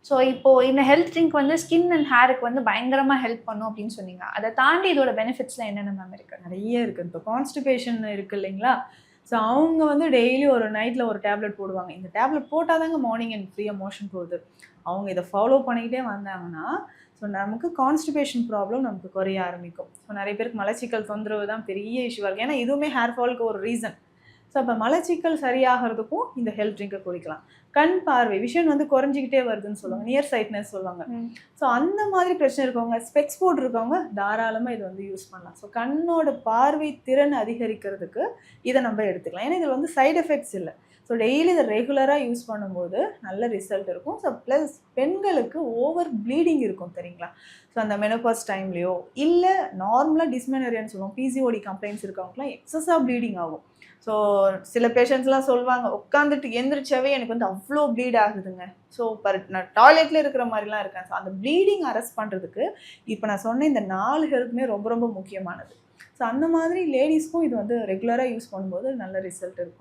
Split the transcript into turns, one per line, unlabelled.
So இப்போ இந்த health drink வந்து ஸ்கின் அண்ட் ஹேருக்கு வந்து பயங்கரமா ஹெல்ப் பண்ணும் அப்படின்னு சொன்னீங்க. அத தாண்டி இதோட பெனிஃபிட்ஸ்லாம் என்னென்ன மேம் இருக்கு?
நெறைய இருக்கு. இப்போ கான்ஸ்டிபேஷன் இருக்கு இல்லைங்களா? ஸோ அவங்க வந்து டெய்லி ஒரு நைட்ல ஒரு டேப்லெட் போடுவாங்க. இந்த டேப்லெட் போட்டா தாங்க மார்னிங் எனக்கு ஃப்ரீயா மோஷன் போகுது. அவங்க இத ஃபாலோ பண்ணிக்கிட்டே வந்தாங்கன்னா, ஸோ நமக்கு கான்ஸ்டிபேஷன் ப்ராப்ளம் நமக்கு குறைய ஆரம்பிக்கும். ஸோ நெறைய பேருக்கு மலச்சிக்கல் தொந்தரவு தான் பெரிய இஷ்யூவா இருக்கு. ஏன்னா இதுவுமே ஹேர் ஃபாலுக்கு ஒரு ரீசன். ஸோ அப்போ மலச்சிக்கல் சரியாகிறதுக்கும் இந்த ஹெல்த் ட்ரிங்கை குடிக்கலாம். கண் பார்வை விஷன் வந்து குறைஞ்சிக்கிட்டே வருதுன்னு சொல்லுவாங்க. நியர் சைட்னஸ் சொல்லுவாங்க. ஸோ அந்த மாதிரி பிரச்சனை இருக்கவங்க, ஸ்பெக்ஸ் போட்டிருக்கவங்க தாராளமாக இதை வந்து யூஸ் பண்ணலாம். ஸோ கண்ணோட பார்வை திறன் அதிகரிக்கிறதுக்கு இதை நம்ம எடுத்துக்கலாம். ஏன்னா இதில் வந்து சைடு எஃபெக்ட்ஸ் இல்லை. ஸோ டெய்லி இதை ரெகுலராக யூஸ் பண்ணும்போது நல்ல ரிசல்ட் இருக்கும். ஸோ ப்ளஸ் பெண்களுக்கு ஓவர் ப்ளீடிங் இருக்கும் தெரியுங்களா? ஸோ அந்த மெனோபாஸ் டைம்லையோ இல்லை நார்மலாக டிஸ்மெனோரியான்னு சொல்லுவோம், பிசிஓடி கம்ப்ளைண்ட்ஸ் இருக்கவங்கலாம் எக்ஸஸாக ப்ளீடிங் ஆகும். ஸோ சில பேஷண்ட்ஸ்லாம் சொல்லுவாங்க, உட்காந்துட்டு எந்திரிச்சாவே எனக்கு வந்து அவ்வளோ ப்ளீட் ஆகுதுங்க. ஸோ நான் டாய்லெட்டில் இருக்கிற மாதிரிலாம் இருக்கேன். ஸோ அந்த ப்ளீடிங் அரெஸ்ட் பண்ணுறதுக்கு இப்போ நான் சொன்ன இந்த 4 ஹெல்ப்புமே ரொம்ப ரொம்ப முக்கியமானது. ஸோ அந்த மாதிரி லேடிஸ்க்கும் இது வந்து ரெகுலராக யூஸ் பண்ணும்போது நல்ல ரிசல்ட் இருக்கும்.